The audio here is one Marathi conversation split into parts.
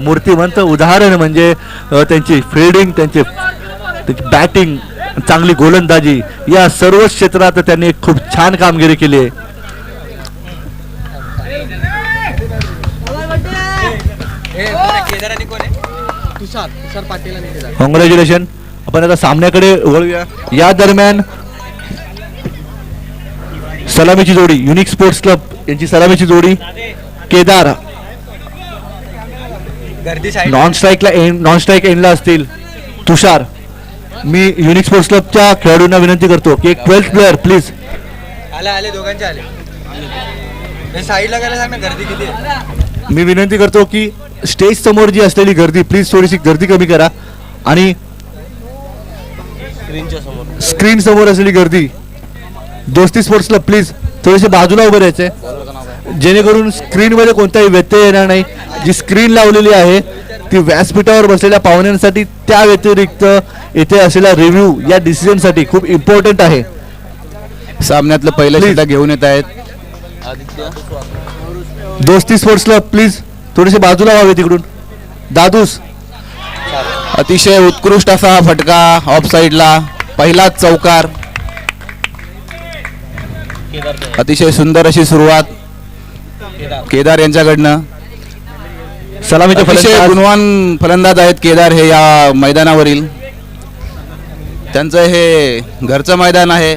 मूर्तिमंत उदाहरण म्हणजे त्यांची फिल्डिंग, त्यांची बॅटिंग, चांगली गोलंदाजी या सर्व क्षेत्रात त्यांनी खूप छान कामगिरी केली आहे. कॉंग्रॅच्युलेशन. आपण आता सामन्याकडे वळूया. या दरम्यान सलामीची जोडी, युनिक स्पोर्ट्स क्लब यांची सलामीची जोडी केदार नॉन स्ट्राईक एंडला असतील. तुषार, मी युनिक स्पोर्ट्स क्लबच्या खेळाडूंना विनंती करतो की एक 12th प्लेअर प्लीज. आले दोघांचे आले. साईडला गेला सांग ना, गर्दी किती आहे. मी विनंती करतो की स्टेज समोर जी असलेली गर्दी प्लीज थोडीशी गर्दी कमी करा आणि स्क्रीन समोर असलेली गर्दी दोस्ती स्पोर्ट्स क्लब प्लीज थोडेसे बाजूला उभे राहायचे जेणेकरून स्क्रीनमध्ये कोणताही व्यत्यय येणार नाही. जी स्क्रीन लावलेली आहे ती व्यासपीठावर बसलेल्या पाहुण्यांसाठी, त्या व्यतिरिक्त येथे असलेला रिव्ह्यू या डिसिजनसाठी खूप इम्पॉर्टंट आहे. सामन्यातलं पहिलं षटक घेऊन येत आहेत दोस्ती स्पोर्ट्स क्लब प्लीज थोडेसे बाजूला व्हावे तिकडून. दादूस, अतिशय उत्कृष्ट असा हा फटका ऑफ साईडला, पहिलाच चौकार. अतिशय सुंदर अशी सुरुवात केदार यांच्याकडनं. सलामीचे अतिशय गुणवान फलंदाज आहेत केदार हे या मैदानावरील. त्यांचं हे घरचं मैदान आहे.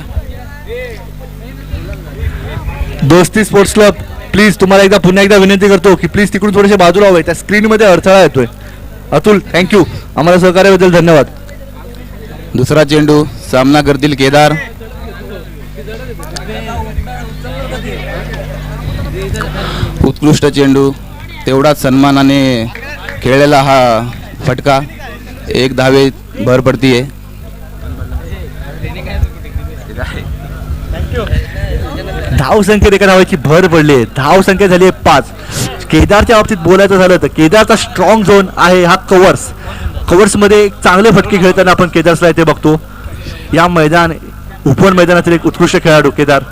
दोस्ती स्पोर्ट्स क्लब प्लीज तुम्हाला पुन्हा एकदा विनंती करतो की प्लीज तिकडून थोडेसे बाजूला व्हावे. त्या स्क्रीनमध्ये अडथळा येतोय. अतुल, थँक्यू, आम्हाला सहकार्याबद्दल धन्यवाद. दुसरा चेंडू सामना करतील केदार. उत्कृष्ट चेंडू, तेवढाच सन्मानाने खेळलेला हा फटका. 1 धावे भर पडतीये. धाव संख्येत एका धावाची भर पडली आहे. धाव संख्या झाली आहे 5. केदारच्या बाबतीत बोलायचं झालं तर केदारचा स्ट्रॉंग झोन आहे हा कव्हर्समध्ये चांगले फटके खेळताना आपण केदारला इथे बघतो. या ओपन मैदानातील एक उत्कृष्ट खेळाडू केदार.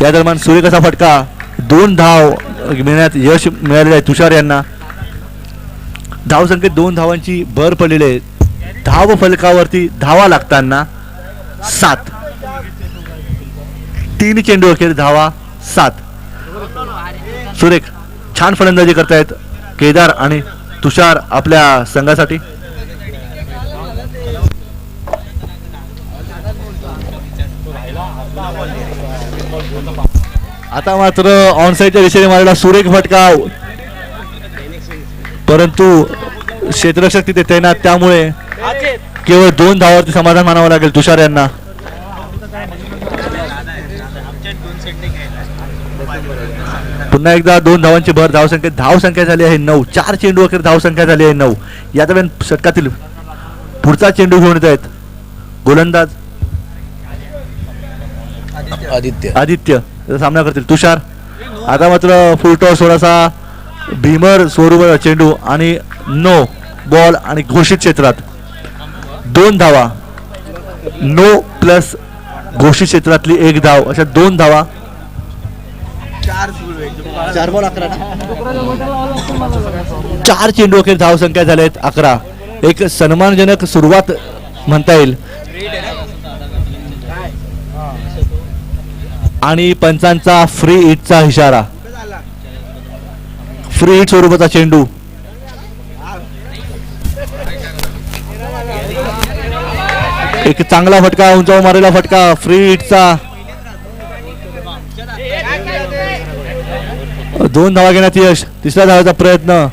या दरम्यान सुरेख असा फटका, 2 धाव मिळण्यात यश मिळालेलं आहे तुषार यांना. धाव संख्येत 2 धावांची भर पडलेली आहे. धाव फलकावरती धावा लागताना 7. 3 चेंडू अखेर धावा 7. सुरेख, छान फलंदाजी करतायत केदार आणि तुषार आपल्या संघासाठी. आता मात्र ऑनसाईडच्या दिशेने मारलेला सुरेख फटका, परंतु क्षेत्ररक्षक तिथे तैनात, त्यामुळे केवळ 2 धावावरती समाधान मानावं लागेल तुषार यांना. पुन्हा एकदा 2 धावांची भर. धावसंख्या झाली आहे 9. 4 चेंडू अखेर धावसंख्या झाली आहे 9. या दरम्यान षटकातील पुढचा चेंडू घेऊन येत आहेत गोलंदाज आदित्य. सामना करतील तुषार. आता मात्र फुलटॉस थोडासा भीमर स्वरूप चेंडू आणि नो बॉल आणि घोषित क्षेत्रात 2 धावा. नो प्लस घोषित क्षेत्रातली 1 धाव, अशा 2 धावा. 4 बॉल 11 ना. 4 चेंडू अखेर धाव संख्या झाल्या आहेत 11. एक सन्मानजनक सुरुवात म्हणता येईल. आणि पंचांचा फ्री हिटचा इशारा. फ्री हिट स्वरूपाचा चेंडू. एक चांगला फटका, उंचावर मारलेला फटका, फ्री हिटचा. 2 धावा घेण्यात यश. 3ऱ्या धावाचा प्रयत्न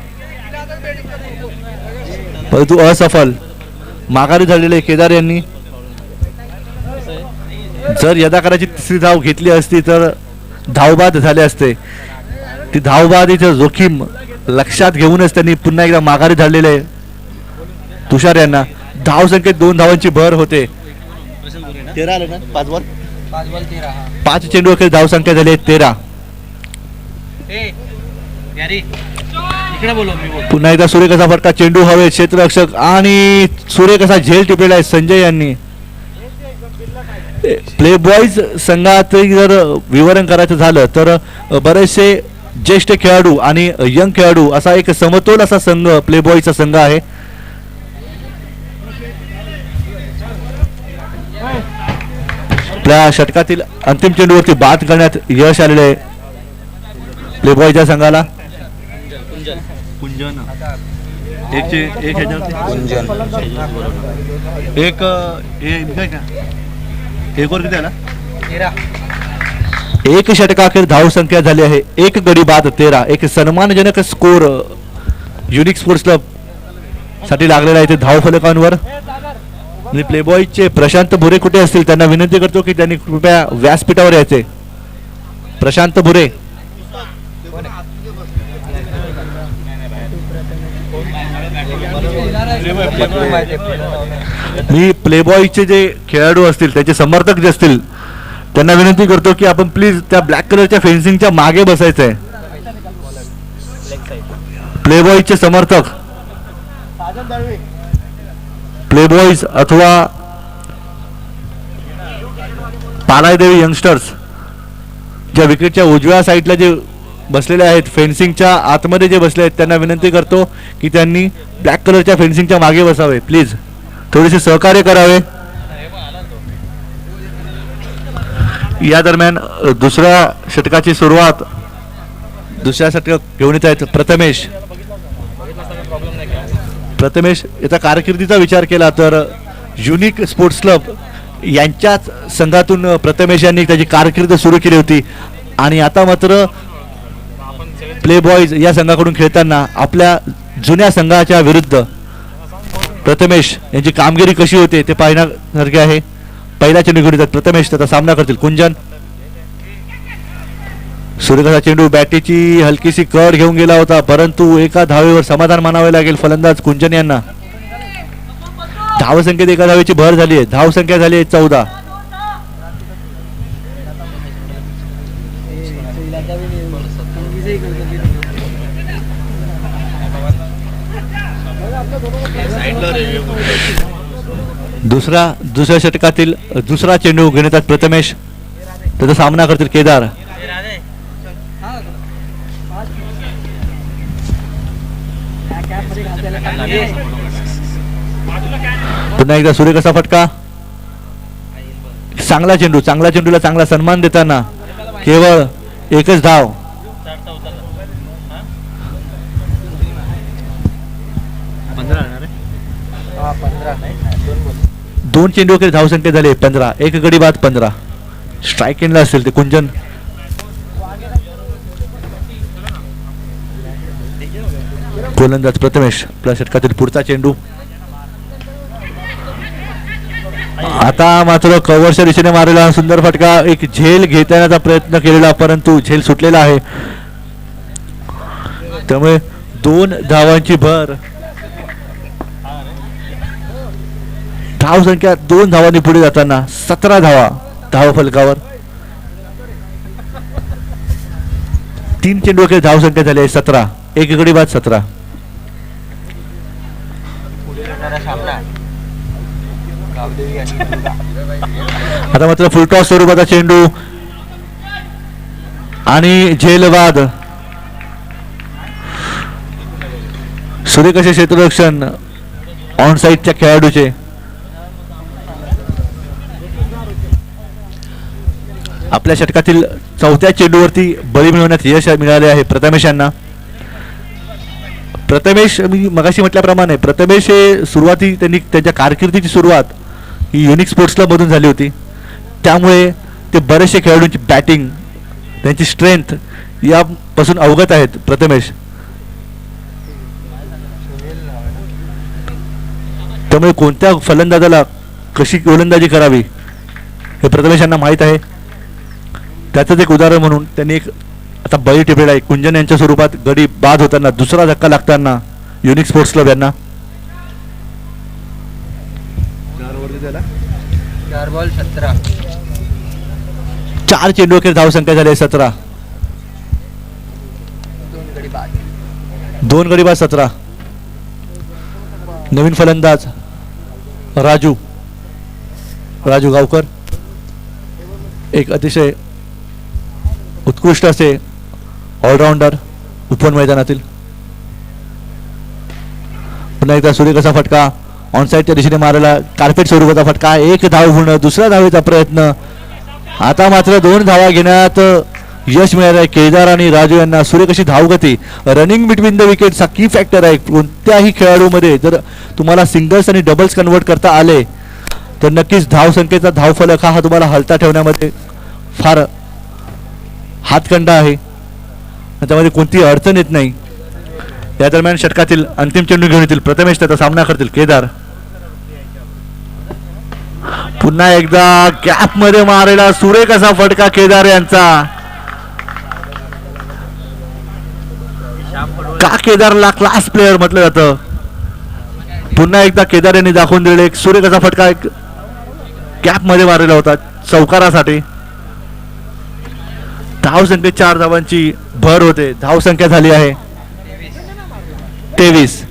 परंतु असफल. माघारी झालेले केदार यांनी. जर यदाकाराची 3री धाव घेतली असती तर धावबाद झाले असते. ती धावबादीचं जोखीम लक्षात घेऊनच त्यांनी पुन्हा एकदा माघारी झालेले तुषार यांना. धाव संख्येत 2 धावांची भर होते. 5 चेंडू अखेर धाव संख्या झाली 13. पुन्हा एकदा सुरेख असा फटका, चेंडू हवे, क्षेत्ररक्षक आणि सुरेख असा झेल टिपलेला आहे संजय यांनी. प्ले बॉईज संघात जर विवरण करायचं झालं तर बरेचसे ज्येष्ठ खेळाडू आणि यंग खेळाडू असा एक समतोल असा संघ प्ले बॉईजचा संघ आहे. आपल्या षटकातील अंतिम चेंडूवरती बाद करण्यात यश आलेले आहे प्ले बॉईजच्या संघाला. कुंजन एक षटकाखेर धाव संख्या झाली आहे 1 गडी बाद 13. एक सन्मानजनक स्कोर युनिक स्पोर्ट्स क्लब साठी लागलेला आहे ते धाव फलकांवर. आणि प्ले बॉयचे प्रशांत भुरे कुठे असतील त्यांना विनंती करतो की त्यांनी कृपया व्यासपीठावर यायचे. प्रशांत भुरे मी प्ले बॉयचे जे खेळाडू असतील त्याचे समर्थक जे असतील त्यांना विनंती करतो की आपण प्लीज त्या ब्लॅक कलरच्या फेन्सिंगच्या मागे बसायचंय. प्ले बॉयचे समर्थक प्ले बॉईज अथवा पालायदेवी यंगस्टर्स ज्या विकेटच्या उजव्या साईडला जे बसलेले आहेत फेन्सिंगच्या आतमध्ये जे बसले आहेत त्यांना विनंती करतो की त्यांनी ब्लॅक कलरच्या फेन्सिंगच्या मागे बसावे. प्लीज थोडेसे सहकार्य करावे. या दरम्यान दुसऱ्या षटकाची सुरुवात दुसऱ्या षटक घेऊन येत आहेत प्रथमेश याचा कारकिर्दीचा विचार केला तर युनिक स्पोर्ट्स क्लब यांच्याच संघातून प्रथमेश यांनी त्याची कारकीर्द सुरू केली होती आणि आता मात्र प्ले बॉईज या संघाकडून खेळताना आपल्या जुन्या संघाच्या विरुद्ध प्रथमेश यांची कामगिरी कशी होते ते पाहण्यासारखे आहे. पहिला चेंडू घेऊन येतात प्रथमेश त्याचा सामना करतील. कुंजन सूर्यकांतचा चेंडू बॅटीची हलकीशी कड घेऊन गेला होता परंतु एका धावेवर समाधान मानावे लागेल फलंदाज कुंजन यांना. धावसंख्येत एका धावेची भर झाली आहे. धावसंख्या झाली आहे 14. दुसऱ्या षटकातील दुसरा चेंडू घेऊन येतात प्रथमेश त्याचा सामना करतील केदार. पुन्हा एकदा सूर्यकांतचा फटका. चांगला चेंडूला चांगला सन्मान देताना केवळ एकच धाव. दोन चेंडू वगैरे धाव संख्या झाली 15. एक गडी बाद 15. स्ट्राईक एंडला असेल ते कुंजन. गोलंदाज प्रथमेश आपल्या षटकातील पुढचा चेंडू. आता मात्र कव्हरच्या दिशेने मारलेला सुंदर फटका. एक झेल घेण्याचा प्रयत्न केलेला परंतु झेल सुटलेला आहे त्यामुळे 2 धावांची भर. धाव संख्या 2 धावांनी पुढे जाताना 17 धावा धाव फलकावर. 3 चेंडू वगैरे धाव संख्या झाली आहे 17. एक गडी बाद 17. आता मात्र फुलटॉस स्वरूपाचा चेंडू आणि झेलबाद. सूर्यकांतचे क्षेत्ररक्षण ऑन साईडच्या खेळाडूचे. आपल्या षटकातील चौथ्या चेंडूवरती बळी मिळवण्यात यश मिळाले आहे प्रथमेश यांना. प्रथमेश मी मगाशी म्हटल्याप्रमाणे प्रथमेश हे सुरुवाती त्यांनी त्यांच्या कारकिर्दीची सुरुवात ही युनिक स्पोर्ट्स क्लब मधून झाली होती त्यामुळे ते बरेचसे खेळाडूंची बॅटिंग त्यांची स्ट्रेंथ यापासून अवगत आहेत प्रथमेश. त्यामुळे कोणत्या फलंदाजाला कशी गोलंदाजी करावी हे प्रथमेश यांना माहीत आहे. त्याचंच एक उदाहरण म्हणून त्यांनी एक आता बळी टिपलेला आहे कुंजन यांच्या स्वरूपात गडी बाद होताना दुसरा धक्का लागताना युनिक स्पोर्ट्स क्लब यांना. 4 बॉल 17. 4 चेंडू अखेर धाव संख्या झाली 17. 2 गडी बाद 17. नवीन फलंदाज राजू गावकर. एक अतिशय उत्कृष्ट असे ऑलराऊंडर ओपन मैदानातील. पुन्हा एकदा सुरेख असा फटका ऑन साईडच्या दिशेने मारायला कार्पेट स्वरूपाचा फटका. एक धाव पूर्ण, दुसऱ्या धावेचा प्रयत्न. आता मात्र 2 धावा घेण्यात यश मिळालं आहे केदार आणि राजू यांना. सुरेख अशी धावगती, रनिंग बिटवीन द विकेट्स हा की फॅक्टर आहे. कोणत्याही खेळाडूमध्ये जर तुम्हाला सिंगल्स आणि डबल्स कन्वर्ट करता आले तर नक्कीच धावसंख्येचा धावफलक हा तुम्हाला हलता ठेवण्यामध्ये फार हातखंडा आहे, त्यामध्ये कोणतीही अडचण येत नाही. या दरम्यान षटकातील अंतिम चेंडू घेऊन येतील प्रथमेश, त्याचा सामना करतील केदार. पुन्हा एकदा गॅप मध्ये मारेला सुरेख असा फटका केदार यांचा. का केदारला क्लास प्लेअर म्हटलं जातं. पुन्हा एकदा केदार यांनी दाखवून दिलेला एक सुरेख असा फटका एक गॅप मध्ये मारलेला होता चौकारासाठी. धावसंख्येत 4 धावांची भर होते. धावसंख्या झाली आहे 23.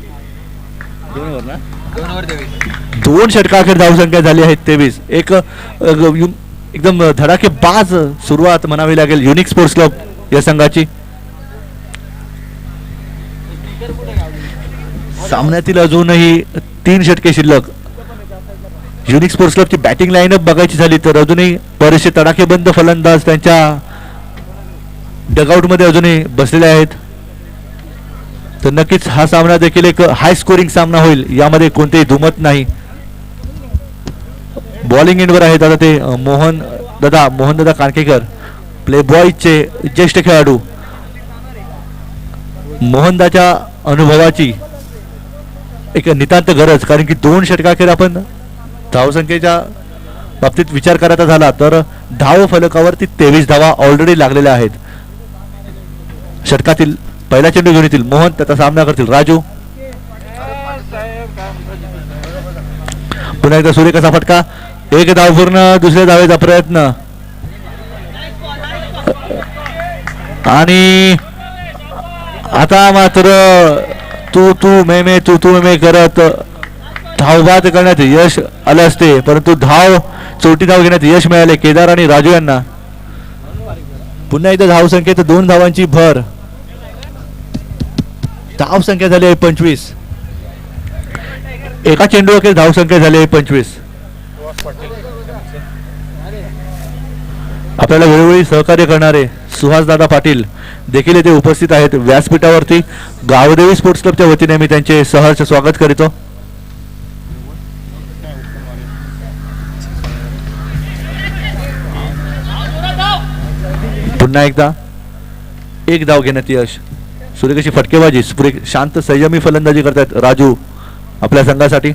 2 षटकाखेर धावसंख्या झाली आहे 23. एक एकदम धडाकेबाज सुरुवात म्हणावी लागेल युनिक स्पोर्ट्स क्लब या संघाची. सामन्यातील अजूनही 3 षटके शिल्लक. युनिक स्पोर्ट्स क्लबची बॅटिंग लाईनअप बघायची झाली तर अजूनही बरेचसे तडाखेबंद फलंदाज त्यांच्या डगआउट मध्ये अजूनही बसलेले आहेत. तर नक्कीच हा सामना देखील एक हाय स्कोरिंग सामना होईल, यामध्ये कोणतेही दुमत नाही. बॉलिंग एंडवर आहेत आता ते मोहन दादा कानकेकर, प्ले बॉयचे ज्येष्ठ खेळाडू. मोहनदाच्या अनुभवाची एक नितांत गरज, कारण की 2 षटकाखेर आपण धावसंख्येच्या बाबतीत विचार करायचा झाला तर धाव फलकावरती 23 धावा ऑलरेडी लागलेल्या आहेत. षटकातील पहिला चेंडू घेऊन येतील मोहन, त्याचा सामना करतील राजू. पुन्हा एकदा सुरेख असा फटका, एक धाव पूर्ण, दुसऱ्या धावेचा प्रयत्न आणि आता मात्र तू मे करत धावबाद करण्यात यश आले असते, परंतु चौथी धाव घेण्यात यश मिळाले केदार आणि राजू यांना. पुन्हा एकदा धावसंख्येत 2 धावांची भर. धावसंख्या झाली आहे 25. एका चेंडू अखेर धावसंख्या झाली आहे 25. आपल्याला वेळोवेळी सहकार्य करणारे सुहासदादा पाटील देखील येथे उपस्थित आहेत व्यासपीठावरती. गावदेवी स्पोर्ट्स क्लबच्या वतीने मी त्यांचे सहर्ष स्वागत करीतो. पुन्हा एकदा एक धाव घेण्यात यश. सुरेखची फटकेबाजी, शांत संयमी फलंदाजी करतात राजू आपल्या संघासाठी.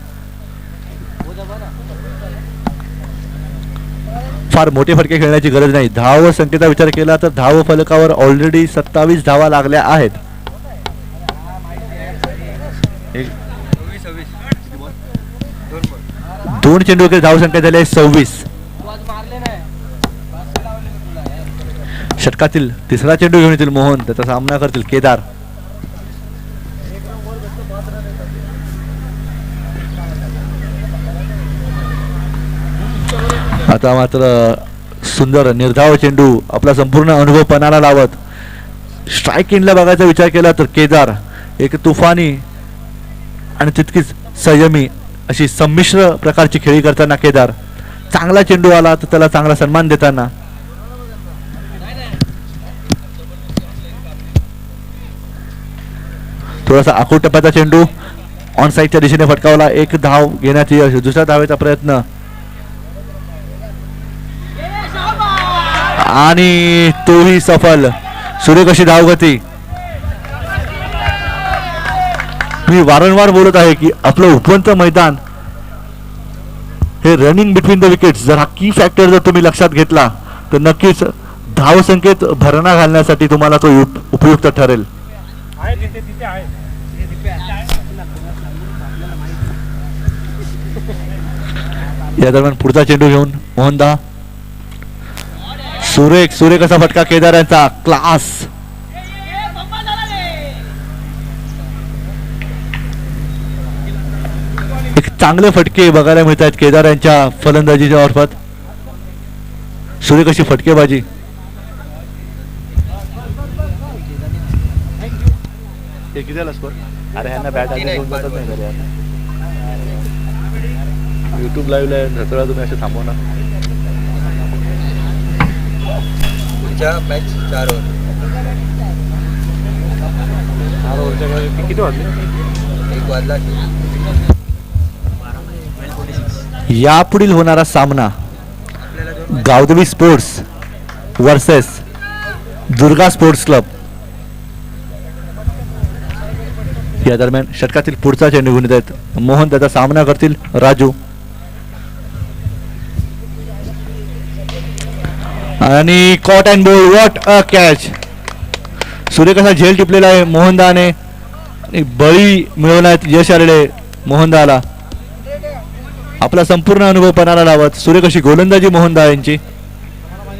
फार मोठे फटके खेळण्याची गरज नाही. धाव संख्येचा विचार केला तर धाव फलकावर ऑलरेडी 27 धावा लागल्या आहेत. 2 चेंडू धाव संख्या झाली आहे 26. षटकातील तिसरा चेंडू घेऊन येतील मोहन, त्याचा सामना करतील केदार. आता मात्र सुंदर निर्धाव चेंडू आपला संपूर्ण अनुभव पणाला लावत स्ट्राईक एंडला बघायचा विचार केला तर केदार एक तुफानी आणि तितकीच संयमी अशी संमिश्र प्रकारची खेळी करताना केदार. चांगला चेंडू आला तर त्याला चांगला सन्मान देताना. थोडासा आखूड टप्प्याचा चेंडू ऑन साईडच्या दिशेने फटकावला. एक धाव घेण्यात यश. दुसऱ्या धावेचा प्रयत्न आणि तोही सफल. सुरेख अशी धावगती. मी वारंवार बोलत आहे की आपलं उपवंत मैदान हे रनिंग बिटवीन द विकेट्स, जर हा की फॅक्टर जर तुम्ही लक्षात घेतला तर नक्कीच धावसंख्येत भरणा घालण्यासाठी तुम्हाला तो उपयुक्त ठरेल. या दरम्यान पुढचा चेंडू घेऊन मोहनदा. सुरेख असा फटका केदार यांचा. क्लास. एक चांगले फटके बघायला मिळत आहेत केदार यांच्या फलंदाजीच्या मार्फत. सुरेख अशी फटकेबाजी. अरे ह्यांना बॅट युट्यूब लाईव्ह आहे तुम्ही असे थांबव ना. पुढच्या मॅच 4 ओव्हर. किती वाजले? 1 वाजला. यापुढील होणारा सामना आपल्याला 2 Gavdevi sports versus Durga sports club. या दरम्यान षटकातील पुढचा चेंडू घेऊन येत आहेत मोहन. त्याचा सामना करतील राजू. आणि caught and ball. What a catch. सुरेख असा झेल टिपलेला आहे मोहनदाने. बळी मिळवण्यात यश आलेले मोहनदाला. आपला संपूर्ण अनुभव पणाला लावत सुरेख अशी गोलंदाजी मोहनदा यांची.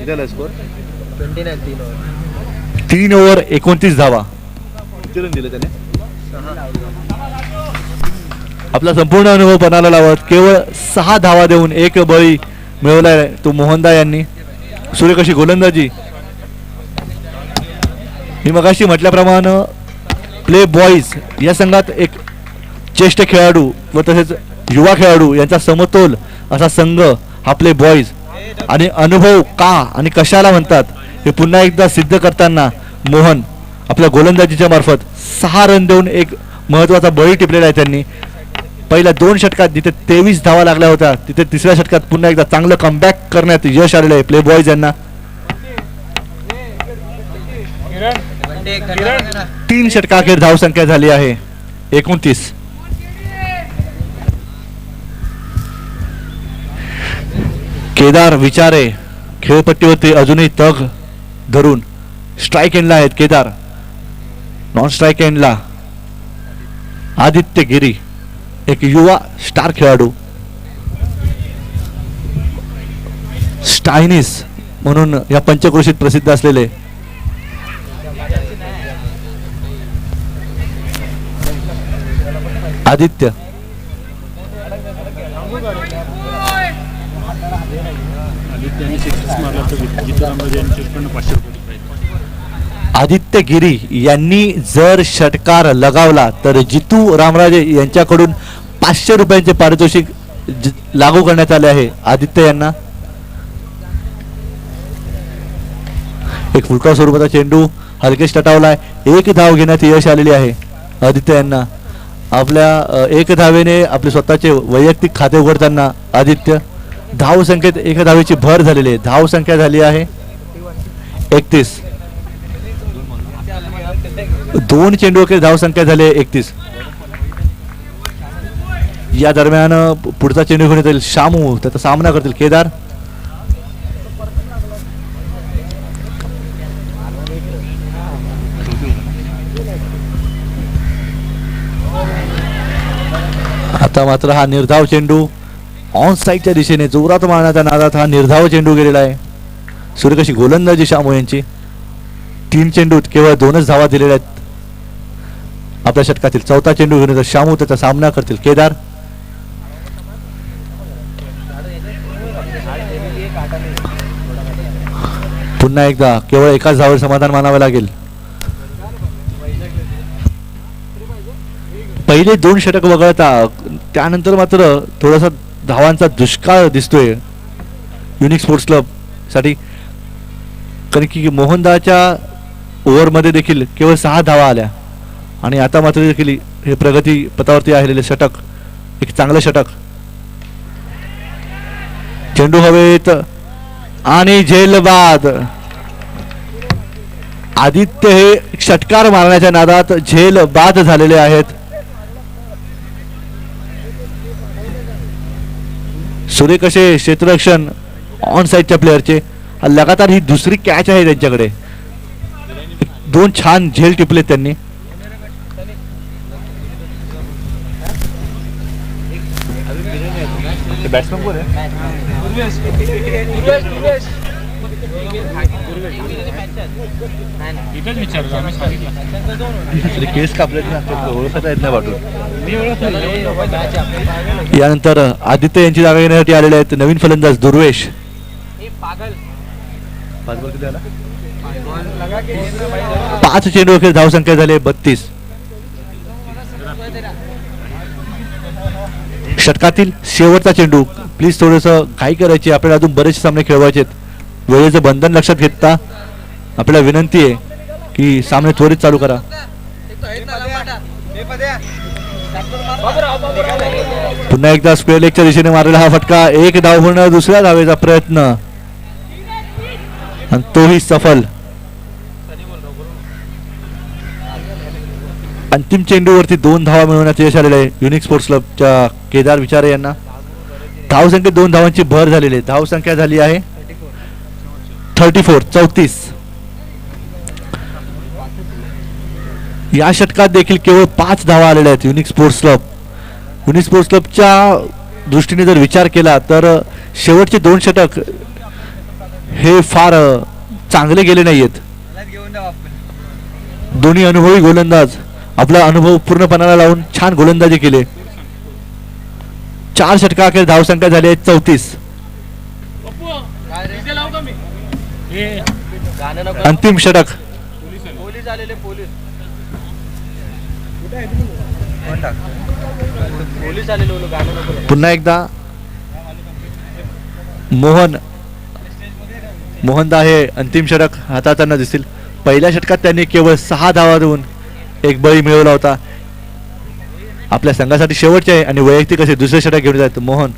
29 3 ओव्हर. 3 ओव्हर 29 धावा. दिले त्याने आपला संपूर्ण अनुभव पणाला लावत केवळ 6 धावा देऊन 1 बळी मिळवलाय तो मोहनदा यांनी. सुरेख अशी गोलंदाजी. मी मगाशी म्हटल्याप्रमाणे प्ले बॉईज या संघात एक ज्येष्ठ खेळाडू व तसेच युवा खेळाडू यांचा समतोल असा संघ हा प्ले बॉईज. आणि अनुभव का आणि कशाला म्हणतात हे पुन्हा एकदा सिद्ध करताना मोहन आपल्या गोलंदाजीच्या मार्फत 6 रन देऊन एक महत्त्वाचा बळी टिपलेला आहे त्यांनी. पहिल्या 2 षटकात जिथे 23 धावा लागल्या होत्या तिथे तिसऱ्या षटकात पुन्हा एकदा चांगलं कमबॅक करण्यात यश आलेलं आहे प्ले बॉईज यांना. 3 षटकाखेर धावसंख्या झाली आहे 29. केदार विचारे खेळपट्टीवरती अजूनही तग धरून स्ट्राईक एंडला आहेत केदार. नॉन स्ट्राईक एंडला आदित्य गिरी एक युवा स्टार खेळाडू. स्टायनिस म्हणून या पंचक्रोशीत प्रसिद्ध असलेले आदित्य. आदित्य गिरी यांनी जर षटकार लगावला तर जितू रामराजे यांच्याकडून 500 रुपयांचे पारितोषिक लागू करण्यात आले आहे आदित्य यांना. एक फुलका स्वरूपाचा चेंडू हलकेश टटावलाय. 1 धाव घेण्यात यश आलेली आहे आदित्य यांना. आपल्या 1 धावेने आपले स्वतःचे वैयक्तिक खाते उघडताना आदित्य धाव संख्येत 1 धावेची भर झालेली आहे. धाव संख्या झाली आहे 31. 2 चेंडू अखेर धाव संख्या झाली आहे 31. या दरम्यान पुढचा चेंडू घेऊन येतील शामू. त्याचा सामना करतील केदार. आता मात्र हा निर्धाव चेंडू ऑन साईडच्या दिशेने जोरात मारण्याच्या नादात हा निर्धाव चेंडू गेलेला आहे. सुरेख अशी गोलंदाजी शामू यांची. 3 चेंडूत केवळ 2च धावा दिलेल्या आहेत. आपल्या षटकातील 4था चेंडू घेऊन शामू. त्याचा सामना करतील केदार. पुन्हा एकदा केवळ 1च धावेवर समाधान मानावे लागेल. पहिले 2 षटक वगळता त्यानंतर मात्र थोडासा धावांचा दुष्काळ दिसतोय युनिक स्पोर्ट्स क्लब साठी. कारण की मोहनदाच्या ओव्हरमध्ये देखील केवळ 6 धावा आल्या आणि आता मात्र देखील हे प्रगती पथावरती आलेले षटक एक चांगलं षटक. चेंडू हवेत आणि झेलबाद. आदित्य हे षटकार मारण्याच्या नादात झेलबाद झालेले आहेत. सुरेख असे क्षेत्ररक्षण ऑन साईडच्या प्लेअरचे. लगातार ही दुसरी कॅच आहे त्यांच्याकडे. 2 छान झेल टिपले त्यांनी. बॅट्समन कोण आहे? केस कापले ओळखता येत नाही वाटून. यानंतर आदित्य यांची जागा घेण्यासाठी आलेले आहेत नवीन फलंदाज दुर्वेश. पाच बॉल किती आला? 5 चेंडू अखेर धावसंख्या झाली 32. षटकातील शेवटचा चेंडू. प्लीज थोडंसं घाई करायची, आपल्याला अजून बरेचसे सामने खेळवायचे आहेत. वेळेचं बंधन लक्षात घेता आपल्याला विनंती आहे की सामने त्वरित चालू करा. पुन्हा एकदा स्क्वेअर लेगच्या दिशेने मारलेला हा फटका. 1 धाव होणं, दुसऱ्या धावेचा प्रयत्न आणि तोही सफल. अंतिम चेंडूवरती 2 धावा मिळवण्याचे यश आलेले आहे युनिक स्पोर्ट्स क्लबच्या केदार विचारे यांना. धावसंख्येत 2 धावांची भर झालेली आहे. धावसंख्या झाली आहे 34. या षटकात देखील केवळ 5 धावा आलेल्या आहेत unique sports club. Unique sports क्लबच्या दृष्टीने जर विचार केला तर शेवटचे 2 षटक हे फार चांगले गेले नाहीयेत. दोन्ही अनुभवी गोलंदाज आपला अनुभव पूर्णपणाला लावून छान गोलंदाजी केले. 4 षटकाखेर धावसंख्या झाली आहे 34. अंतिम षटक. पुन्हा एकदा मोहनदा हे अंतिम षटक हाताळताना दिसतील. पहिल्या षटकात त्यांनी केवळ 6 धावा देऊन एक बळी मिळवला होता. आपल्या संघासाठी शेवटचे आहे आणि वैयक्तिक असे दुसरे षटक घेऊन जात मोहन.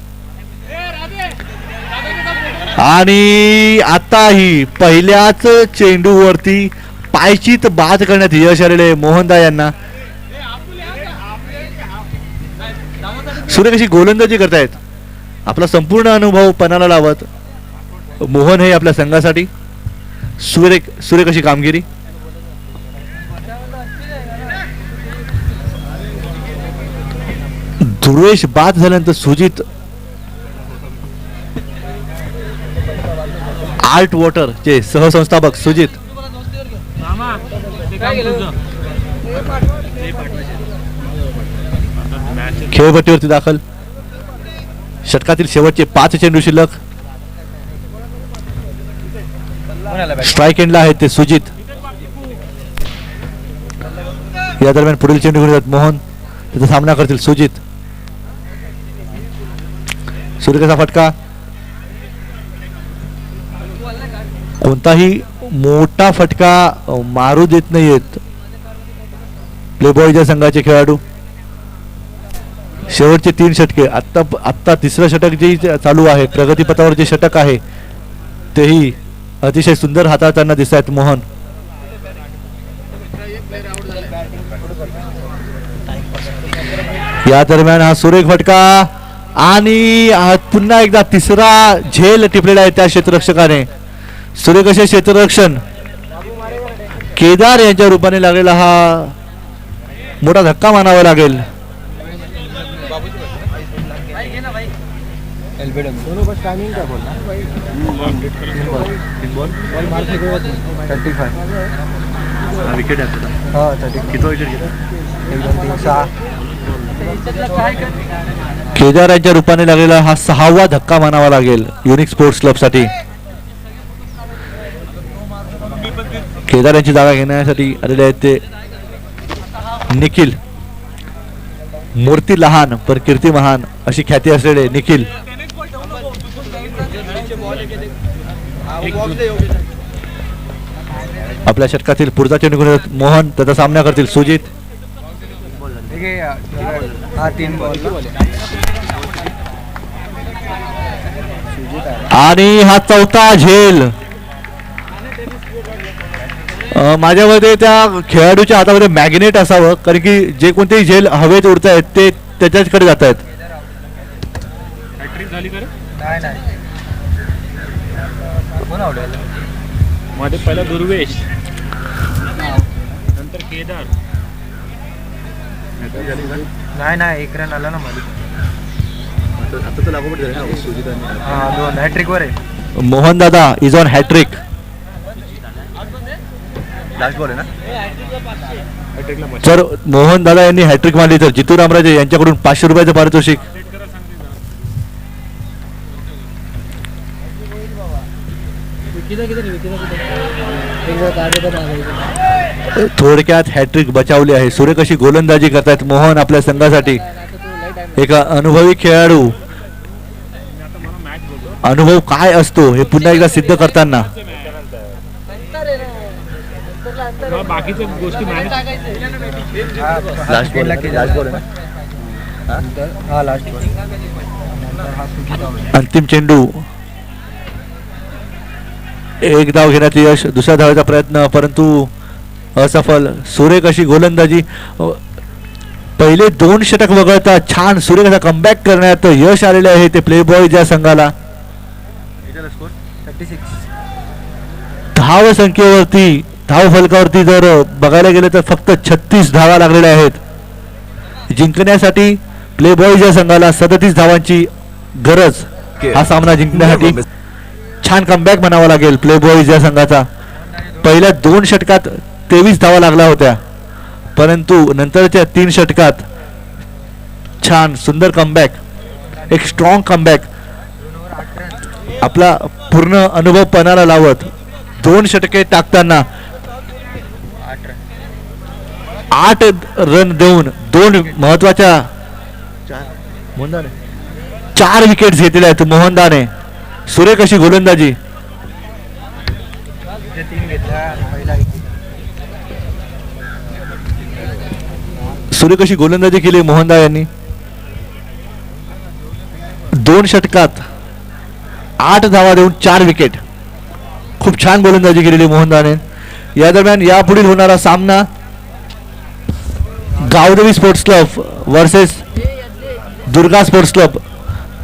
आणि आताही पहिल्याच चेंडूवरती पायचीत बाद करण्यात यश आलेले मोहनदा यांना. सुरेख अशी गोलंदाजी करतायत. आपला संपूर्ण अनुभव पणाला लावत मोहन हे आपल्या संघासाठी सुरेख अशी कामगिरी. ध्रुवेश बाद झाल्यानंतर सुजित आर्ट वॉटर चे सहसंस्थापक सुजित खेळपट्टीवरती दाखल. षटकातील शेवटचे 5 चेंडू शिल्लक. स्ट्राईक एंडला आहेत ते सुजित. या दरम्यान पुढील चेंडू घेऊन जात मोहन. त्याचा सामना करतील सुजित. सूर्यकाचा फटका. कोणताही मोठा फटका मारू देत नाहीयेत प्लेबॉयच्या संघाचे खेळाडू. शेवटचे 3 षटके. आत्ता तिसरं षटक जे चालू आहे, प्रगतीपथावर जे षटक आहे तेही अतिशय सुंदर हाताळताना दिसत आहेत मोहन. या दरम्यान हा सुरेख फटका आणि पुन्हा एकदा तिसरा झेल टिपलेला आहे त्या क्षेत्ररक्षकाने. सुरेख असे क्षेत्ररक्षण. केदार यांच्या रूपाने लागलेला हा मोठा धक्का मानावा लागेल. विकेट केदार यांच्या रूपाने लागलेला हा 6वा धक्का मानावा लागेल युनिक स्पोर्ट्स क्लब साठी. केदार यांची जागा घेण्यासाठी आलेले आहेत ते निखिल. मूर्ती लहान पण कीर्ती महान अशी ख्याती असलेले निखिल. आपल्या षटकातील पुढचा चेंडू घेऊन मोहन. त्याचा सामना करतील सुजित. आणि हा 4था झेल. माझ्या मते त्या खेळाडूच्या हातामध्ये मॅग्नेट असावं, कारण की जे कोणतेही झेल हवेत उडतायत ते त्याच्याकडे जात आहेत. मध्ये पहिला दुर्वेश, नंतर केदार. नाही 1 रन आला ना मध्ये. आता तर लागोपाठ झाले ना सुजित आणि 2 हॅट्रिक वर आहे. मोहन दादा is on hattrick. Last ball आहे ना. जर मोहन दादा यांनी हॅट्रिक मारली तर जितू रामराजे यांच्याकडून 500 रुपयाचं पारितोषिक. थोडक्यात हॅट्रिक बचावली आहे. सूर्यकाशी गोलंदाजी करतायत मोहन आपल्या संघासाठी. एक अनुभवी खेळाडू, अनुभव काय असतो हे पुन्हा एकदा सिद्ध करताना. बाकीच्या गोष्टी मॅनेज लास्ट बॉल आहे ना. हा लास्ट अंतिम चेंडू, एक धाव घेण्याचे यश, दुसऱ्या धावेचा प्रयत्न परंतु असफल. सुरेख गोलंदाजी, पहिले 2 षटक वगळता छान सुरेख कमबॅक करण्यात यश आलेले आहे ते प्ले बॉय या संघाला. स्कोर 36. धाव संख्येवरती, धाव फलकावरती जर बघायला गेलं तर फक्त 36 धावा लागलेल्या आहेत. जिंकण्यासाठी प्ले बॉय या संघाला 37 धावांची गरज हा सामना जिंकण्यासाठी. छान कमबॅक म्हणावा लागेल प्ले बॉईज या संघाचा. पहिल्या 2 षटकात 23 धावा लागल्या होत्या, परंतु नंतरच्या 3 षटकात छान सुंदर कमबॅक, एक स्ट्रॉंग कमबॅक. आपला पूर्ण अनुभव पणाला लावत 2 षटके टाकताना 8 रन देऊन 2 महत्वाच्या 4 विकेट्स घेतलेल्या आहेत मोहनदाने. सुरेख अशी गोलंदाजी. सुरेख अशी गोलंदाजी केली मोहनदा यांनी. 2 षटकात 8 धावा देऊन 4 विकेट. खूप छान गोलंदाजी केलेली मोहनदाने. या दरम्यान यापुढील होणारा सामना Gavdevi sports club versus Durga sports club.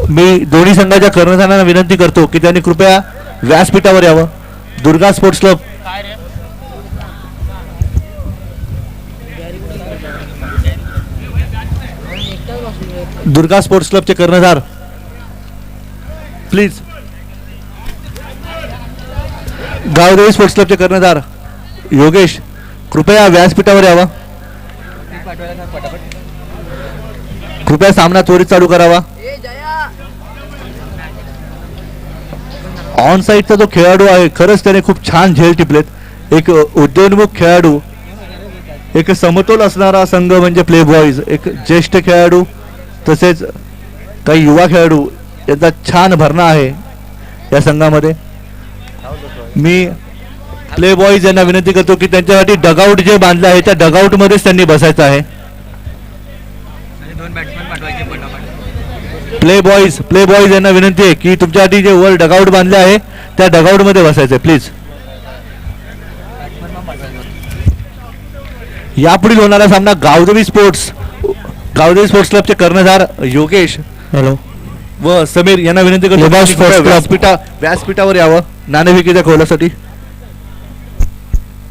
मी दोन्ही संघाच्या कर्णधारांना विनंती करतो की त्यांनी कृपया व्यासपीठावर यावं. Durga sports club, Durga sports क्लबचे कर्णधार प्लीज. गावदेवी स्पोर्ट्स क्लबचे कर्णधार योगेश कृपया व्यासपीठावर यावं. कृपया सामना त्वरित चालू करावा. ऑन साईडचा जो खेळाडू आहे खरंच त्याने खूप छान झेल टिपलेत. एक उद्योन्मुख खेळाडू, एक समतोल असणारा संघ म्हणजे प्ले बॉईज. एक ज्येष्ठ खेळाडू तसेच काही युवा खेळाडू यांचा छान भरणा आहे या संघामध्ये. मी प्ले बॉईज यांना विनंती करतो की त्यांच्यासाठी डगआउट जे बांधलं आहे त्या डगआउट मध्येच त्यांनी बसायचं आहे. 2 बॅट्समन पाठवायचे पटापट. प्ले बॉईज यांना विनंती आहे की तुमच्यासाठी जे वर डगआउट बांधले आहे त्या डगआउट मध्ये बसायचं प्लीज. यापुढील होणारा सामना गावदेवी स्पोर्ट्स क्लबचे कर्णधार योगेश हॅलो व समीर यांना विनंती करतो व्यासपीठावर यावं नाणेफेकीच्या कौलासाठी.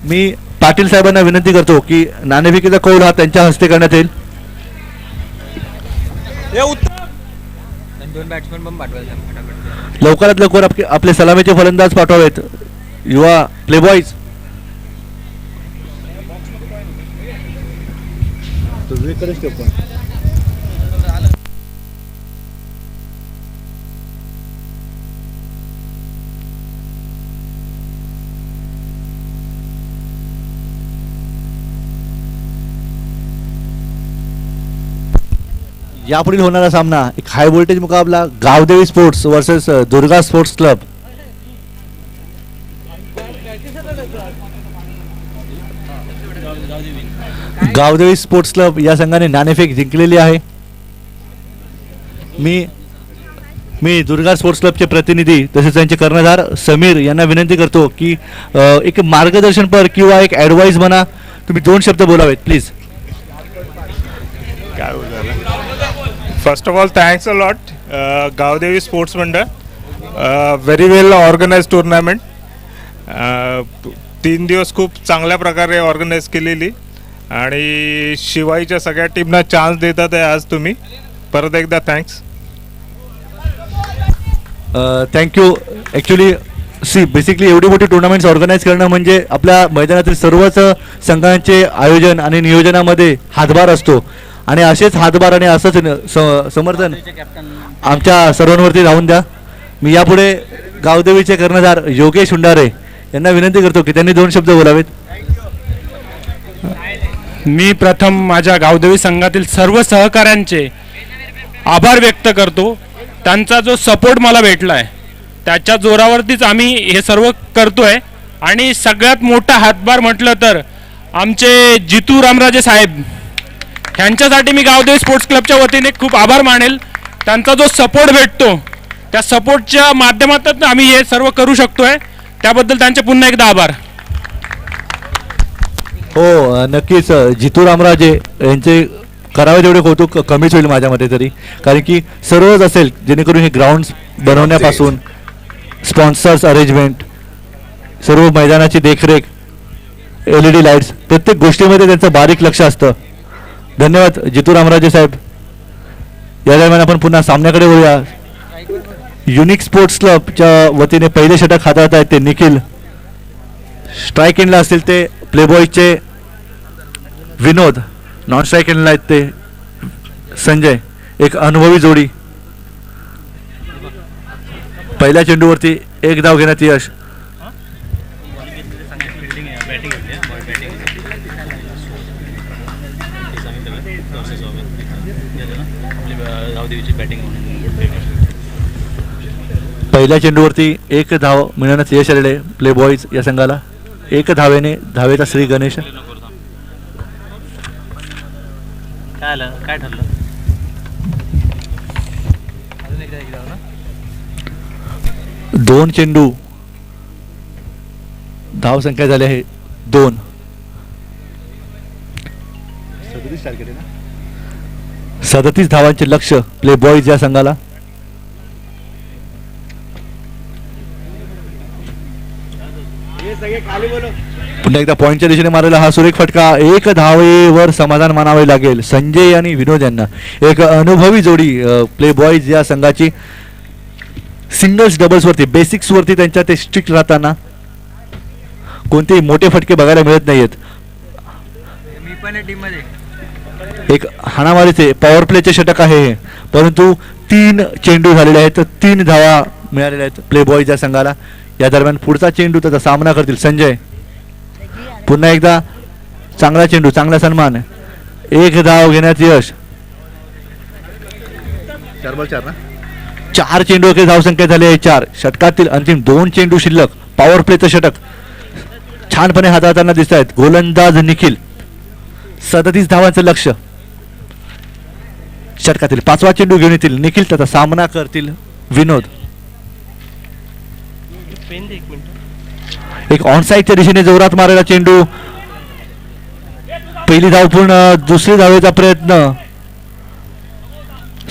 मी पाटील साहेबांना विनंती करतो की नाणेफेकीचा कौल हा त्यांच्या हस्ते करण्यात येईल. 2 बॅट्समन पण पाठवायचे पटापट. लवकरात लवकर आपले सलामीचे फलंदाज पाठवावेत युवा प्ले बॉईज. तो विवेक करेच ठेव पण. यापुढील होणारा सामना एक हाय व्होल्टेज मुकाबला Gavdevi sports versus Durga sports club. Gavdevi sports club या संघाने नाणेफेक जिंकलेली आहे. मी दुर्गा स्पोर्ट्स क्लबचे प्रतिनिधी तसेच त्यांचे कर्णधार समीर यांना विनंती करतो की एक मार्गदर्शनपर किंवा एक ॲडवाईस म्हणा तुम्ही 2 शब्द बोलावेत please. First of all, thanks a lot, Gaudevi Sports Mandal. Very well organized tournament. 3 दिवस खूप चांगल्या प्रकारे ऑर्गनाईज केलेली आणि शिवाईच्या सगळ्या टीमना चान्स देतात आहे आज तुम्ही. परत एकदा थँक्स. थँक्यू. ॲक्च्युली बेसिकली एवढी मोठी टुर्नामेंट्स ऑर्गनाईज करणं म्हणजे आपल्या मैदानातील सर्वच संघांचे आयोजन आणि नियोजनामध्ये हातभार असतो आणि असेच हातभार आणि असंच समर्थन आमच्या सर्वांवरती राहून द्या. मी यापुढे गावदेवीचे कर्णधार योगेश हुंडारे यांना विनंती करतो की त्यांनी 2 शब्द बोलावेत. मी प्रथम माझ्या गावदेवी संघातील सर्व सहकाऱ्यांचे आभार व्यक्त करतो. त्यांचा जो सपोर्ट मला भेटला आहे त्याच्या जोरावरतीच आम्ही हे सर्व करतोय. आणि सगळ्यात मोठा हातभार म्हटलं तर आमचे जितू रामराजे साहेब ह्यांच्यासाठी मी गावदेवी स्पोर्ट्स क्लबच्या वतीने खूप आभार मानेल. त्यांचा जो सपोर्ट भेटतो त्या सपोर्टच्या माध्यमातून आम्ही हे सर्व करू शकतोय. त्याबद्दल त्यांचे पुन्हा एकदा आभार. हो नक्कीच जितू रामराजे यांचे करावे तेवढे कौतुक कमीच होईल माझ्या मते तरी, कारण की सर्वच असेल जेणेकरून हे ग्राउंड बनवण्यापासून स्पॉन्सर्स अरेंजमेंट, सर्व मैदानाची देखरेख, LED लाईट्स, प्रत्येक गोष्टीमध्ये त्यांचं बारीक लक्ष असतं. धन्यवाद जितू रामराजे साहेब. या दरम्यान आपण पुन्हा सामन्याकडे वळूया. युनिक स्पोर्ट्स क्लबच्या वतीने पहिले षटक हाताळत आहेत ते निखिल. स्ट्राईक एंडला असतील ते प्लेबॉयचे विनोद, नॉन स्ट्राईक एंडला आहेत ते संजय. एक अनुभवी जोडी. पहिल्या चेंडूवरती 1 धाव घेण्यात यश. पहिल्या चेंडूवरती 1 धाव मिळवण्यात यश आलेले प्ले बॉईज या संघाला. 1 धावेने धावेचा श्री गणेश. काय ठरलं? 2 चेंडू, धाव संख्या झाली आहे 2. 37 धावांचे लक्ष प्ले बॉईज या संघाला. पुन्हा एकदा पॉईंटच्या दिशेने मारलेला हा सुरेख फटका. 1 धावेवर समाधान मानावे लागेल संजय आणि विनोद यांना. एक अनुभवी जोडी प्ले बॉईज या संघाची. सिंगल्स डबल्स वरती, बेसिक्स वरती त्यांच्या ते स्ट्रिक्ट राहताना कोणतेही मोठे फटके बघायला मिळत नाहीयेत. मी पण टीम मध्ये. एक हाणामारीचे पॉवर प्लेचे षटक आहे हे, परंतु 3 चेंडू झालेले आहेत, 3 धावा मिळालेल्या आहेत प्ले बॉईज या संघाला. या दरम्यान पुढचा चेंडू त्याचा सामना करतील संजय. पुन्हा एकदा चांगला चेंडू, चांगला सन्मान. 1 धाव घेण्यात यश. 4 ना. 4 चेंडू अखेर धावसंख्या झाली आहे 4. षटकातील अंतिम 2 चेंडू शिल्लक. पॉवर प्लेचं षटक छानपणे हाताळताना दिसत आहेत गोलंदाज निखिल. 37 धावांचं लक्ष. षटकातील 5वा चेंडू घेऊन येतील निखिल, त्याचा सामना करतील विनोद. एक ऑनसाईडच्या दिशेने जोरात मारलेला चेंडू. पहिली धाव पूर्ण, दुसरी धावेचा प्रयत्न.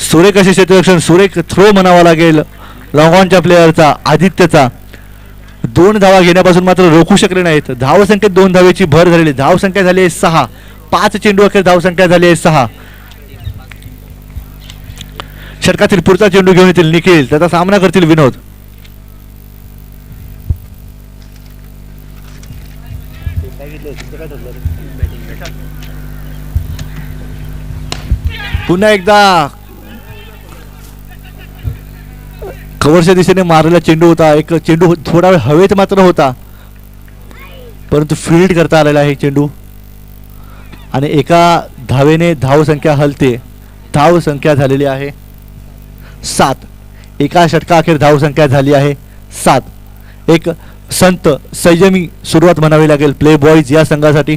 सुरेख असे क्षेत्ररक्षण, सुरेख थ्रो म्हणावा लागेल लॉंग ऑनच्या प्लेअरचा आदित्यचा. 2 धावा घेण्यापासून मात्र रोखू शकले नाहीत. धावसंख्येत 2 धावेची भर झालेली. धावसंख्या झाली आहे 6. 5 चेंडू अखेर धावसंख्या झाली आहे 6. षटकातील पुढचा चेंडू घेऊन येतील निखिल, त्याचा सामना करतील विनोद. पुन्हा एकदा कव्हरच्या दिशेने मारलेला चेंडू होता. एक चेंडू थोडा वेळ हवेत मात्र होता, परंतु फील्ड करता आलेला आहे चेंडू. आणि एका धावेने धावसंख्या हलते. धावसंख्या झालेली आहे 7. एका षटका अखेर धावसंख्या झाली आहे 7. एक संत संयमी सुरुवात म्हणावी लागेल प्ले बॉईज या संघासाठी.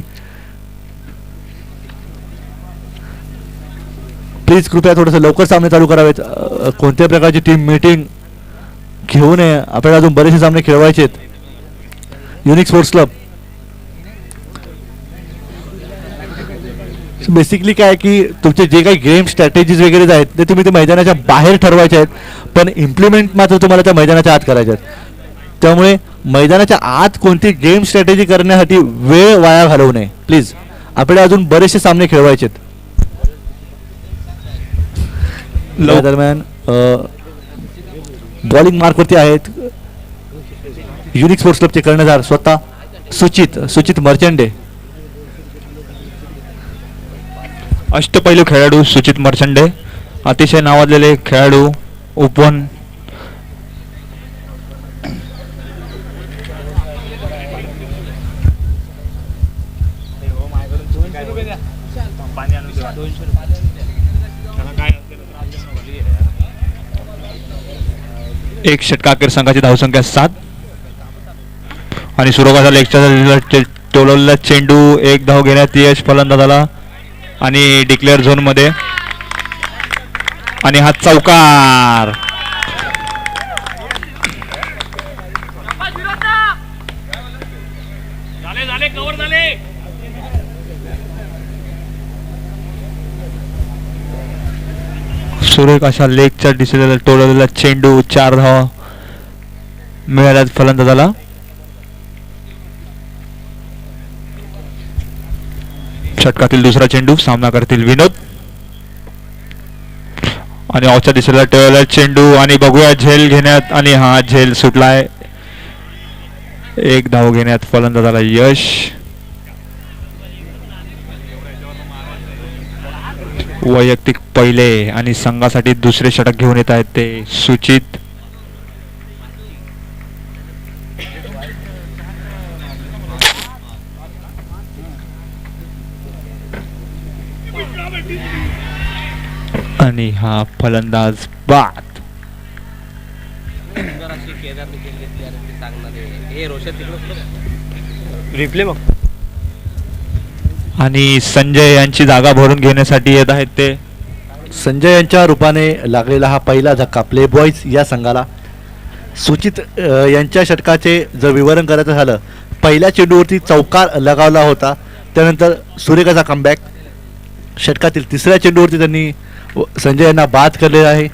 प्लीज कृपया थोडंसं लवकर सामने चालू करावेत. कोणत्याही प्रकारची टीम मीटिंग घेऊ नये. आपल्याला अजून बरेचसे सामने खेळवायचे आहेत. युनिक स्पोर्ट्स क्लब बेसिकली काय की तुमचे जे काही गेम स्ट्रॅटेजीज वगैरे आहेत ते तुम्ही ते मैदानाच्या बाहेर ठरवायचे आहेत, पण इम्प्लिमेंट मात्र तुम्हाला त्या मैदानाच्या आत करायचे आहेत. त्यामुळे मैदानाच्या आत कोणती गेम स्ट्रॅटेजी करण्यासाठी वेळ वाया घालवू नये प्लीज. आपल्याला अजून बरेचसे सामने खेळवायचे आहेत. या दरम्यान बॉलिंग मार्कवरती आहेत युनिक स्पोर्ट्स क्लबचे कर्णधार स्वतः सुचित मर्चंडे. अष्टपैलू खेळाडू सुचित मर्चंडे, अतिशय नावाजलेले खेळाडू, ओपन एक षटका अखेर संघाची धावसंख्या 7 आणि सुरुवातीला लेगच्या टोलवलेला चेंडू एक धाव घेण्यात यश फलंदाजाला आणि डिक्लेअर झोन मध्ये आणि हा चौकार. सुरेख अशा लेगच्या दिसलेला टोलवलेला चेंडू 4 धावा मिळाल्यात फलंदाजाला. षटकातील दुसरा चेंडू सामना करतील विनोद आणि ऑफच्या दिशेला टोलवलेला चेंडू आणि बघूया झेल घेण्यात आणि हा झेल सुटलाय. एक धाव घेण्यात फलंदाजाला यश. वैयक्तिक पहिले आणि संघासाठी दुसरे षटक घेऊन येत आहेत ते सुचित. आणि हा फलंदाज बाद. रिप्ले मग आणि संजय यांची जागा भरून घेण्यासाठी येत आहेत ते. संजय यांच्या रूपाने लागलेला हा पहिला धक्का प्ले बॉईज या संघाला. सुचित यांच्या षटकाचे जर विवरण करायचं झालं, पहिल्या चेंडूवरती चौकार लगावला होता, त्यानंतर सुरेखाचा कमबॅक. षटकातील तिसऱ्या चेंडूवरती त्यांनी संजय यांना बाद केलेला आहे.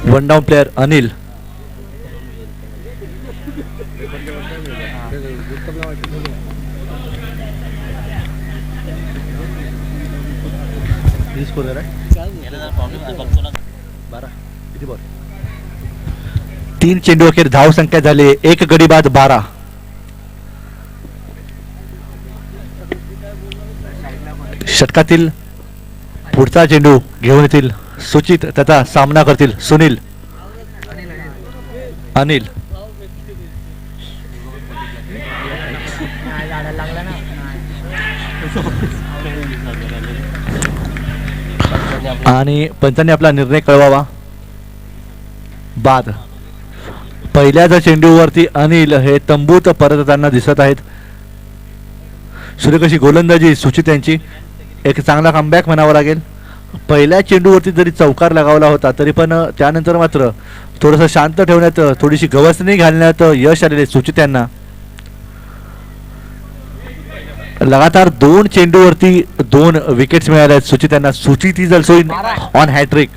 One down player Anil. तीन चेंडू अखेर धाव संख्या झाली 1 गडी बाद 12. षटकातील पुढचा चेंडू घेऊन येतील सुचित, त्याचा सामना करतील सुनील. अनिल आणि पंचांनी आपला निर्णय कळवावा. बाद. पहिल्याच चेंडूवरती अनिल हे तंबूत परतताना दिसत आहेत. सुरेख अशी गोलंदाजी सुचित यांची. एक चांगला कमबॅक म्हणावा लागेल. पहिल्या चेंडूवरती जरी चौकार लगावला होता तरी पण त्यानंतर मात्र थोडंसं शांत ठेवण्यात, थोडीशी गवसणी घालण्यात यश आलेले सुचित यांना. लगातार 2 चेंडूवरती 2 विकेट्स मिळाल्या आहेत सुचित यांना. Suchit is also in on hattrick.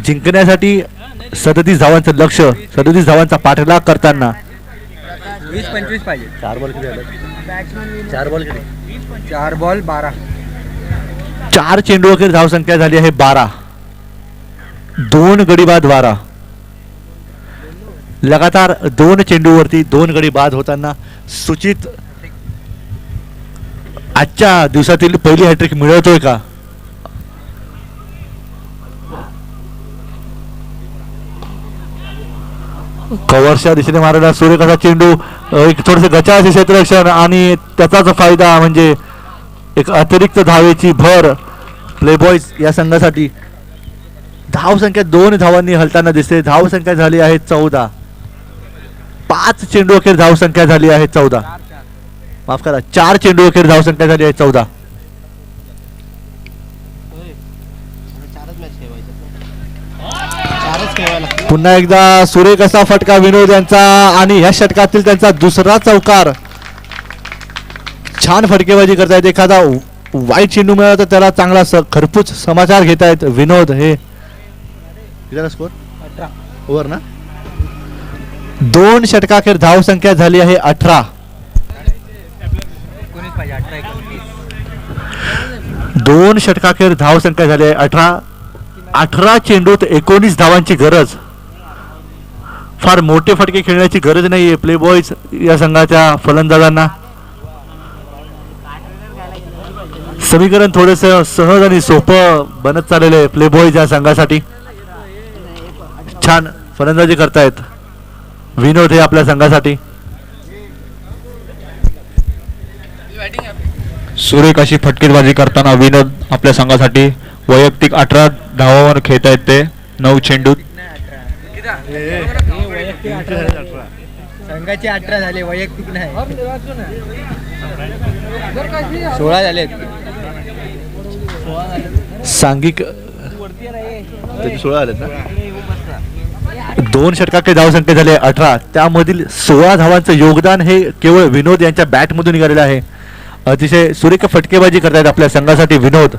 जिंकण्यासाठी 37 धावांचं लक्ष, 37 धावांचा पाठलाग करताना 20-25 पाहिजे. 4 बॉल किती झाले? 4 बॉल किती? 4 बॉल 12. 4 चेंडू अखेर धावसंख्या झाली आहे 12. 2 गडी बाद 12. लगातार 2 चेंडूवरती 2 गडी बाद होताना सुचित आजच्या दिवसातील पहिली हॅट्रिक मिळवतोय का? कव्हरच्या दिशेने मारलेला सूर्यकाचा चेंडू, एक थोडस गचाळाचे क्षेत्ररक्षण आणि त्याचाच फायदा म्हणजे एक अतिरिक्त धावेची भर प्लेबॉईज या संघासाठी. धावसंख्या 2 धावांनी हलताना दिसते. धावसंख्या झाली आहे 14. 5 चेंडू अखेर धावसंख्या झाली आहे 14. माफ करा, 4 चेंडू अखेर धावसंख्या झाली आहे 14. पुन्हा एकदा सुरेख असा फटका विनोद यांचा आणि ह्या षटकातील त्यांचा दुसरा चौकार. छान फटकेबाजी करतायत. एखादा वाईट चेंडू मिळाला तर त्याला चांगला खरपूस समाचार घेतायत विनोद. हे स्कोर 18 ओव्हर ना. 2 षटकाखेर धावसंख्या झाली आहे 18. 2 षटकाखेर धावसंख्या झाली आहे 18. 18 चेंडूत 19 धावांची गरज. फार मोठे फटके खेळण्याची गरज नाहीये प्ले बॉईज या संघाच्या फलंदाजांना. समीकरण थोडेस सहज आणि सोपं बनत चाललेलं आहे प्लेबॉयच्या संघासाठी. छान फलंदाजी करतायत विनोद हे आपल्या संघासाठी. सुरेख अशी फटकेबाजी करताना विनोद आपल्या संघासाठी वैयक्तिक 18 धावावर खेळत आहेत ते 9 चेंडूत. संघाचे 18 झाले, वैयक्तिक नाही. 16 झाले. सांघिक 16 आलेत ना. 2 षटकाचे धावसंख्या झाले 18. त्यामधील 16 धावांचं योगदान हे केवळ विनोद यांच्या बॅटमधून निघालेलं आहे. अतिशय सुरेख फटकेबाजी करतायत आपल्या संघासाठी विनोद.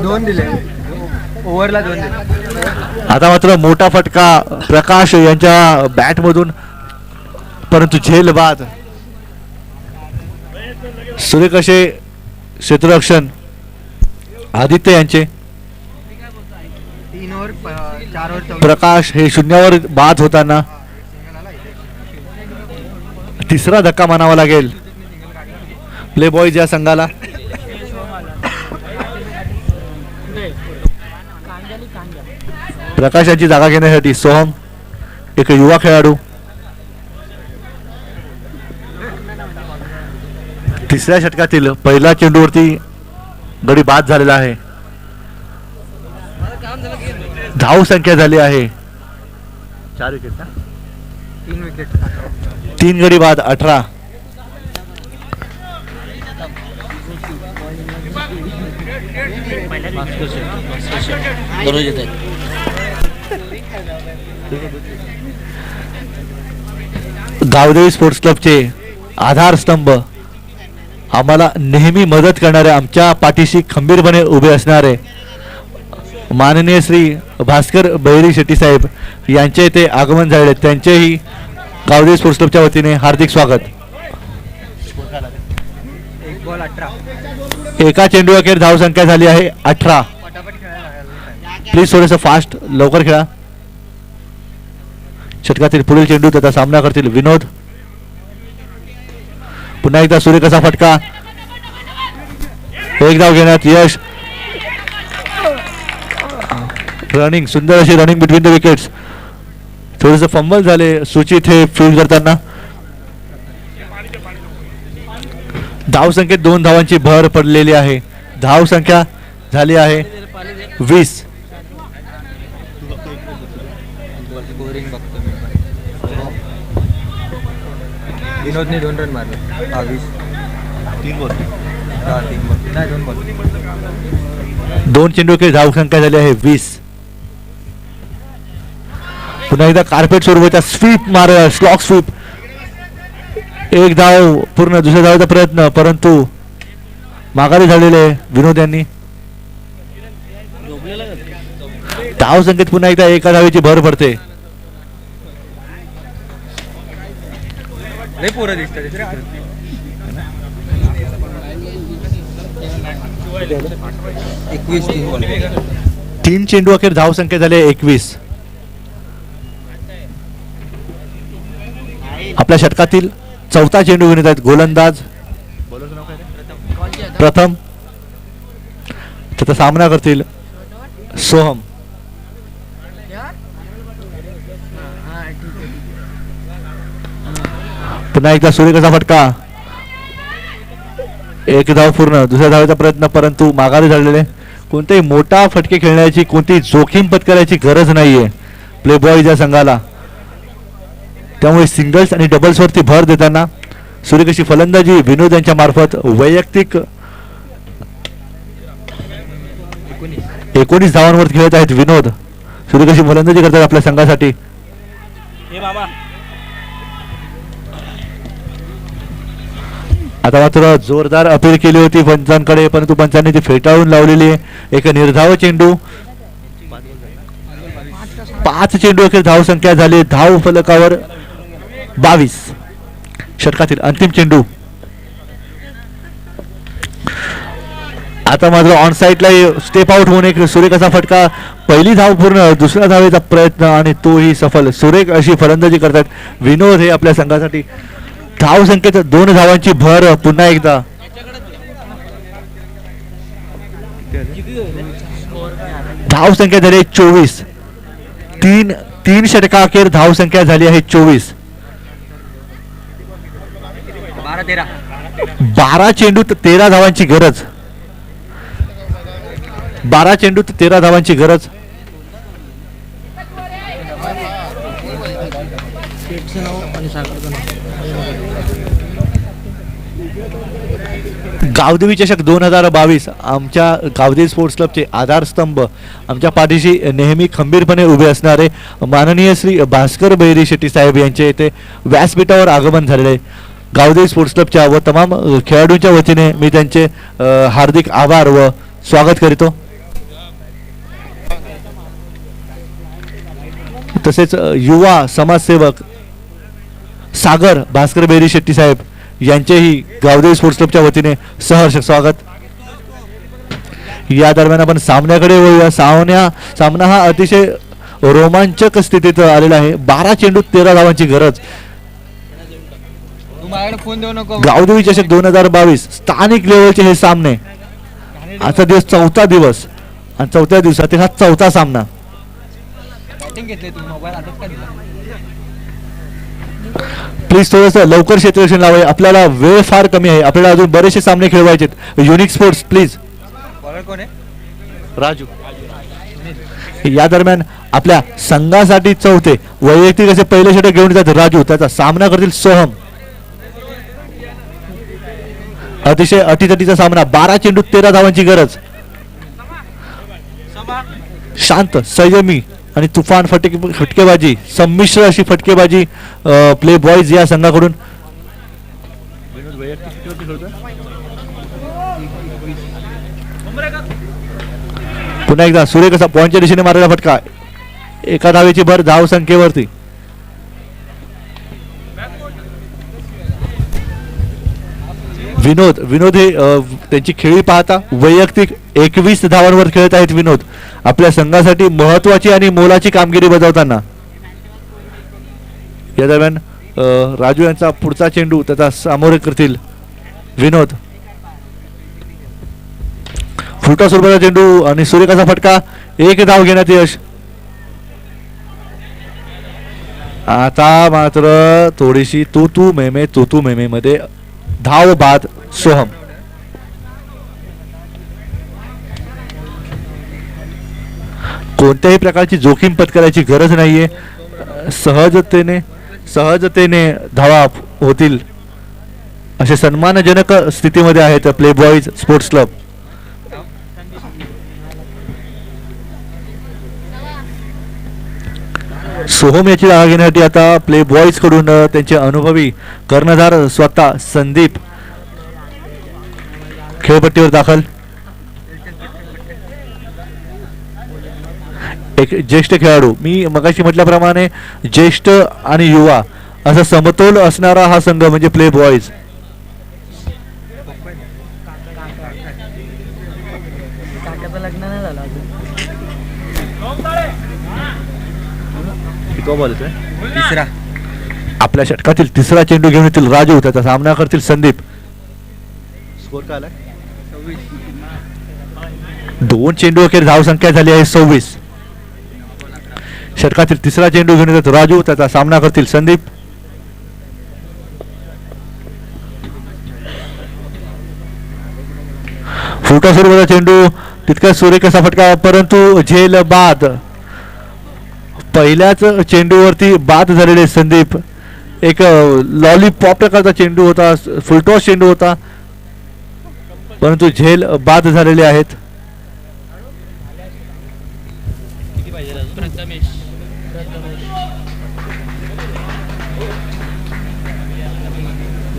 दोन दिले, ओव्हरला 2 दिले. आता मात्र मोठा फटका प्रकाश यांच्या बॅटमधून, परंतु झेल बाद. सुरेख असे क्षेत्ररक्षण आदित्य यांचे. 3 ओव्हर 4 ओव्हर प्रकाश हे शून्यावर बाद होताना तिसरा धक्का मानावा लागेल प्ले बॉयज या संघाला. प्रकाशाची जागा घेण्यासाठी सोहम एक युवा खेळाडू. तिसऱ्या षटकातील पहिला चेंडूवरती गडी बाद झालेला आहे. धाव संख्या झाली आहे 4 विकेट ना. 3 विकेट. 3 गडी बाद 18. गावदेवी स्पोर्ट्स क्लबचे आधारस्तंभ, आम्हाला नेहमी मदत करणारे, आमच्या पाठीशी खंबीरपणे उभे असणारे माननीय श्री भास्कर बहिरी शेट्टी साहेब यांचे ते आगमन झाले. त्यांचेही गावदेवी स्पोर्ट्स क्लबच्या वतीने हार्दिक स्वागत. 1 बॉल 18. एका चेंडू अखेर धावसंख्या झाली आहे 18. प्लीज थोडंसं फास्ट लवकर खेळा. षटकातील पुढील चेंडू त्याचा सामना करतील विनोद. पुन्हा एकदा सुरेखाचा फटका, एक धाव घेण्यात यश. रनिंग, सुंदर अशी रनिंग बिटवीन द विकेट्स. थोडेस फंबल झाले सूचित हे फील्ड करताना. धाव संख्येत 2 धावांची भर पडलेली आहे. धाव संख्या झाली आहे 20. स्कोरिंग बघतो मी पण. विनोदने 2 रन मारले. 20. 3 बॉल. 3 बॉल नाही 2 बॉल. 2 चेंडू खेळ धाव संख्या झाली आहे 20. पुन्हा एकदा कार्पेट स्वरूपाचा स्वीप मार, स्लॉक स्वीप. एक धाव पूर्ण. दुसऱ्या धावाचा प्रयत्न, परंतु माघारी झालेले विनोद यांनी. धाव संख्येत पुन्हा एकदा एका धावेची भर पडते. लय पोरं दिसतात. 21 3 बॉल. 3 चेंडू अखेर धाव संख्या झाली 21. आपल्या षटकातील चौथा चेंडू घेण्यात आहेत गोलंदाज प्रथम. त्याचा सामना करतील सोहम. पुन्हा एकदा सुरेखाचा फटका, एक धाव पूर्ण. दुसऱ्या धावेचा प्रयत्न, परंतु माघारी झालेले. कोणतेही मोठा फटके खेळण्याची, कोणतीही जोखीम पत्करायची गरज नाहीये प्ले बॉयज या संघाला. त्यामुळे सिंगल्स आणि डबल्स वरती भर देताना सुरेख अशी फलंदाजी विनोद यांच्या मार्फत वैयक्तिक 19 धावांवर खेळत आहेत विनोद. सुरेख अशी फलंदाजी करतात आपल्या संघासाठी. आता मात्र जोरदार अपील केली होती पंचांकडे, परंतु पंचांनी ती फेटाळून लावलेली आहे. एक निर्धाव चेंडू. 5 चेंडू अखेर धाव संख्या झाली धाव फलकावर 22. षटकातील अंतिम चेंडू. आता मात्र ऑन साईडला स्टेप आउट होऊन एक सुरेख असा फटका, पहिली धाव पूर्ण, दुसऱ्या धावेचा प्रयत्न आणि तोही सफल. सुरेख अशी फलंदाजी करतात विनोद हे आपल्या संघासाठी. धाव संख्येत 2 धावांची भर पुन्हा एकदा. धाव संख्या झाली आहे 24. तीन षटका अखेर धाव संख्या झाली आहे 24. 12 चेंडूत 13 धावांची गरज. 12 चेंडूत 13 धावांची गरज. गावदेवी चषक 2022 आमच्या गावदेवी स्पोर्ट्स क्लबचे आधारस्तंभ, आमच्या पाठीशी नेहमी खंबीरपणे उभे असणारे माननीय श्री भास्कर बैरी शेट्टी साहेब यांचे इथे व्यासपीठावर आगमन झालेले आहे. गावदेवी स्पोर्ट्स क्लबच्या व तमाम खेळाडूंच्या वतीने मी त्यांचे हार्दिक आभार व स्वागत करीतो. तसेच युवा समाजसेवक सागर भास्कर बैरी शेट्टी साहेब यांचेही गावदेवी स्पोर्ट्स क्लबच्या वतीने सहर्ष स्वागत. या दरम्यान आपण सामन्याकडे वळूया. सामना हा अतिशय रोमांचक स्थितीत आलेला आहे. 12 चेंडूत 13 धावांची गरज. तू माझ्याकडे फोन देऊ नको. गावदेवी चषक 2022 स्थानिक लेवलचे हे सामने. आजचा दिवस 4था दिवस आणि 4थ्या दिवसातील हा 4था सामना. बॅटिंग घेतली तू, मोबाईल हातात का दिला? प्लीज थोडंसं लवकर क्षेत्ररक्षण लावावे. आपल्याला वेळ फार कमी आहे. आपल्याला अजून बरेचसे सामने खेळवायचे. Unique sports please. बॉलर कोण आहे? राजू. या दरम्यान आपल्या संघासाठी 4थे वैयक्तिक असे पहिले षटक घेऊन येतात राजू. त्याचा सामना करतील सोहम. अतिशय अटीतटीचा सामना. 12 चेंडूत 13 धावांची गरज. शांत, संयमी आणि तुफान फटकेबाजी, संमिश्र अशी फटकेबाजी प्ले बॉयज या संघाकडून. पुन्हा एकदा सुरेख असा पॉइंटच्या दिशेने मारलेला फटका. एका धावेची भर धाव संख्येवरती. विनोद हे त्यांची खेळी पाहता वैयक्तिक 21 धावांवर खेळत आहेत विनोद. आपल्या संघासाठी महत्वाची आणि मोलाची कामगिरी बजावताना. या दरम्यान राजू यांचा पुढचा चेंडू त्याचा सामोरे करतील विनोद. फुलटा स्वरूपाचा चेंडू आणि सुरेखाचा फटका. 1 धाव घेण्यात यश. आता मात्र थोडीशी तू मेमे मध्ये धाव बाद सोहम. कोणत्याही प्रकारची जोखीम पत्करायची गरज नाहीये. सहजतेने धावा होतील असे सन्मानजनक स्थितीमध्ये आहेत play boys sports club. Soham याची जागा घेण्यासाठी आता प्ले बॉयज कडून त्यांचे अनुभवी कर्णधार स्वतः संदीप खेळपट्टीवर दाखल. एक ज्येष्ठ खेळाडू, मी मगाशी म्हटल्याप्रमाणे ज्येष्ठ आणि युवा असा समतोल असणारा हा संघ म्हणजे प्ले बॉयज. तिसरा. आपल्या षटकातील 3रा चेंडू घेऊन येतील राजू. त्याचा सामना करतील संदीप. स्कोर काय आलाय? 2 चेंडू अखेर धाव संख्या झाली आहे 26. षटकातील 3रा चेंडू घेऊन येतात राजू. त्याचा सामना करतील संदीप. फुटा स्वरूपाचा चेंडू तितका सुरेख असा फटका, परंतु झेल बाद. पहिल्याच चेंडूवरती बाद झालेले संदीप. एक लॉलीपॉप प्रकारचा चेंडू होता, फुलटॉस चेंडू होता, परंतु झेल बाद झालेले आहेत.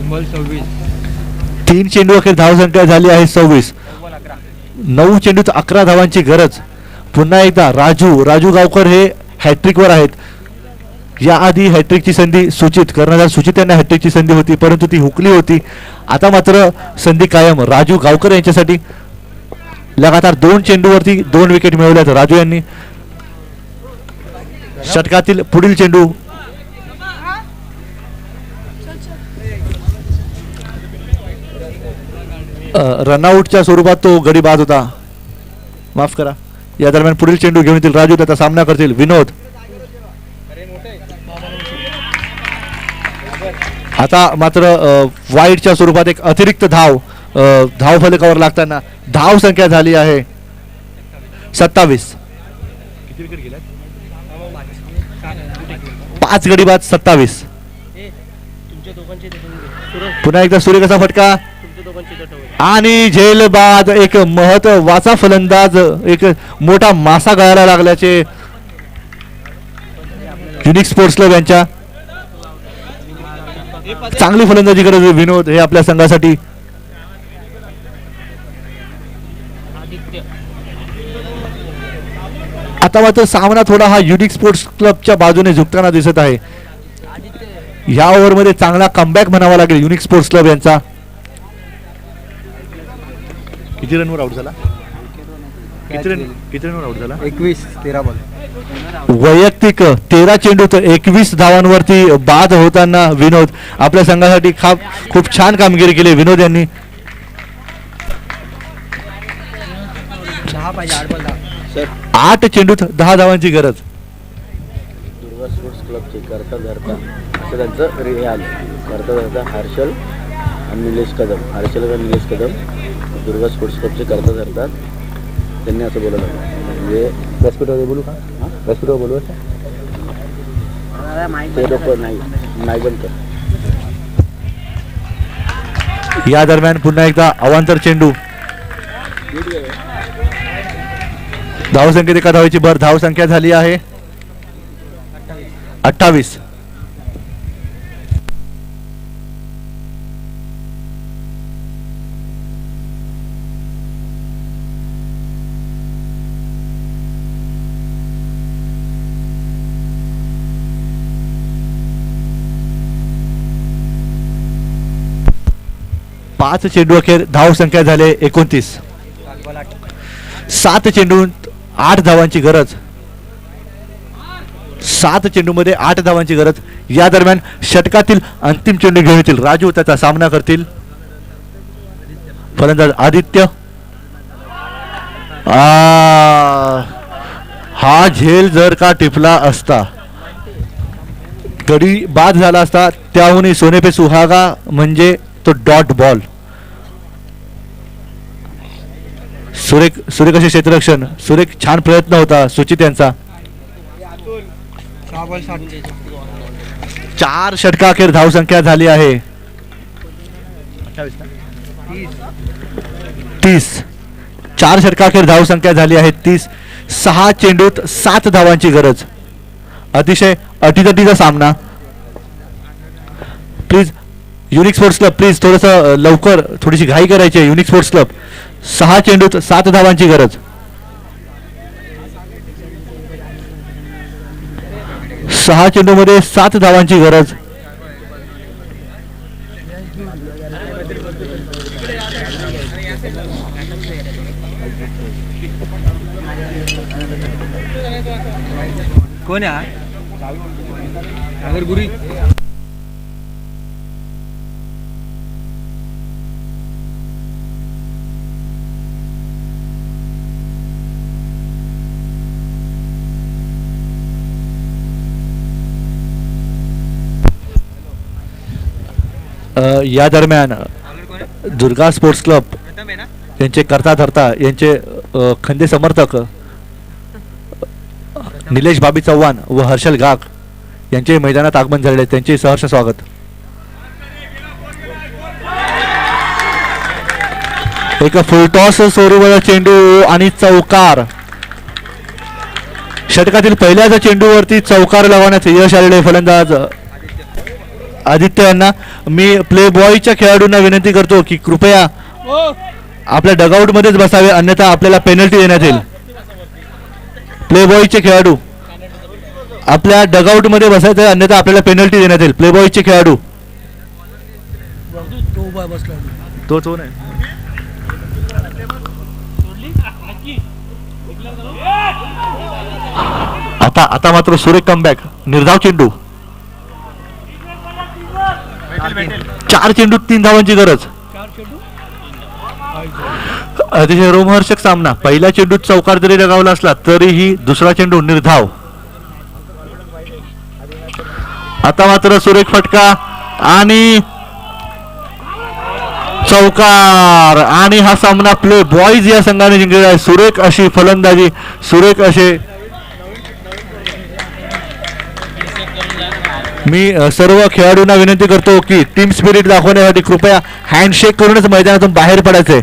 बॉल 26. 3 चेंडू अखेर धाव संख्या झाली आहे 26. 9 चेंडूत 11 धावांची गरज. पुन्हा एकदा राजू गावकर हे हॅट्रिक वर आहेत. याआधी हॅट्रिकची संधी कर्णधार सुचित यांना हॅट्रिकची संधी होती, परंतु ती हुकली होती. आता मात्र संधी कायम राजू गावकर यांच्यासाठी. लगातार 2 चेंडूवरती 2 विकेट मिळवल्यात राजू यांनी. षटकातील पुढील चेंडू रनआउटच्या स्वरूपात तो गडी बाद होता, माफ करा. या दरम्यान पुढील चेंडू घेऊन येतील राजू, त्याचा सामना करतील विनोद. आता मात्र वाईडच्या स्वरूपात एक अतिरिक्त धाव फलकावर लागताना धाव संख्या झाली आहे 27. 5 गडी बाद 27. पुन्हा एकदा सूर्यकसा फटका आणि झेल बाद. एक महत्वाचा फलंदाज, एक मोठा मासा गळायला लागल्याचे युनिक स्पोर्ट्स क्लब यांच्या. चांगली फलंदाजी करत विनोद हे आपल्या संघासाठी. आता मात्र सामना थोडा हा युनिक स्पोर्ट्स क्लबच्या बाजूने झुकताना दिसत आहे. या ओव्हरमध्ये चांगला कमबॅक म्हणावा लागेल युनिक स्पोर्ट्स क्लब यांचा. किती रनवर आउट झाला? किती रनवर आउट झाला? 21-13 बॉल. वैयक्तिक 13 चेंडूत 21 धावांवरती बाद होताना विनोद आपल्या संघासाठी खूप छान कामगिरी केली विनोद यांनी. 8 चेंडूत 10 धावांची गरज. दुर्गा स्पोर्ट्स क्लबचे करता धरता असं त्यांचं हे आलं. करता धरता हर्षल आणि निलेश कदम दुर्गा स्पोर्ट्स क्लबचे करता धरतात. त्यांनी असं बोलवलं म्हणजे व्यासपीठावर बोलू का? व्यासपीठावर बोलू का? ते लोक नाही बंद कर. या दरम्यान पुन्हा एकदा अवांतर चेंडू. धावसंख्येत एका धावेची भर. धावसंख्या झाली आहे 28. पाच चेंडू अखेर धावसंख्या झाले 29. 7 चेंडूत 8 धावांची गरज. 7 चेंडूमध्ये 8 धावांची गरज. या दरम्यान षटकातील अंतिम चेंडू घेऊन येतील राजू, त्याचा सामना करतील फलंदाज आदित्य. हा झेल जर का टिपला असता, गडी बाद झाला असता, त्याहूनही सोने पे सुहागा म्हणजे तो डॉट बॉल. सुरेख असे क्षेत्ररक्षण, सुरेख छान प्रयत्न होता सुचित यांचा. 4 षटका अखेर धावसंख्या झाली आहे 30. 4 षटका अखेर धावसंख्या झाली आहे 30. 6 चेंडूत 7 धावांची गरज. अतिशय अटीतटीचा सामना. Please unique sports club, please थोडंसं लवकर, थोडीशी घाई करायची आहे युनिक स्पोर्ट्स क्लब. 6 चेंडूत 7 धावांची गरज. 6 चेंडूमध्ये 7 धावांची गरज. कोण आहे अगर गुरी? या दरम्यान दुर्गा स्पोर्ट्स क्लब यांचे करता धरता यांचे खंदे समर्थक निलेश बाबी चव्हाण व हर्षल गाग यांचे मैदानात आगमन झालेले, त्यांचे सहर्ष स्वागत. एक फुलटॉस स्वरूपाचा चेंडू आणि चौकार. षटकातील पहिल्याच चेंडूवरती चौकार लावण्यात यश आलेले फलंदाज आदित्य यांना. मी प्ले बॉयच्या खेळाडूंना विनंती करतो की कृपया आपल्या डगआउट मध्येच बसावे, अन्यथा आपल्याला पेनल्टी देण्यात येईल. प्ले बॉयचे खेळाडू आपल्या डगआउट मध्ये बसायचे, अन्यथा आपल्याला पेनल्टी देण्यात येईल. प्ले बॉयचे खेळाडू तो नाही आता आता मात्र सुरेख कमबॅक. निर्धाव चेंडू. 4 चेंडू 3 धावांची गरज. अतिशय रोमहर्षक सामना. पहिल्या चेंडूत चौकार जरी लगावला असला तरीही दुसरा चेंडू निर्धाव. आता मात्र सुरेख फटका आणि चौकार आणि हा सामना प्ले बॉईज या संघाने जिंकलेला आहे. सुरेख अशी फलंदाजी, सुरेख असे. मी सर्व खेळाडूंना विनंती करतो की टीम स्पिरिट दाखवण्यासाठी कृपया हँडशेक करूनच मैदानातून बाहेर पडायचंय.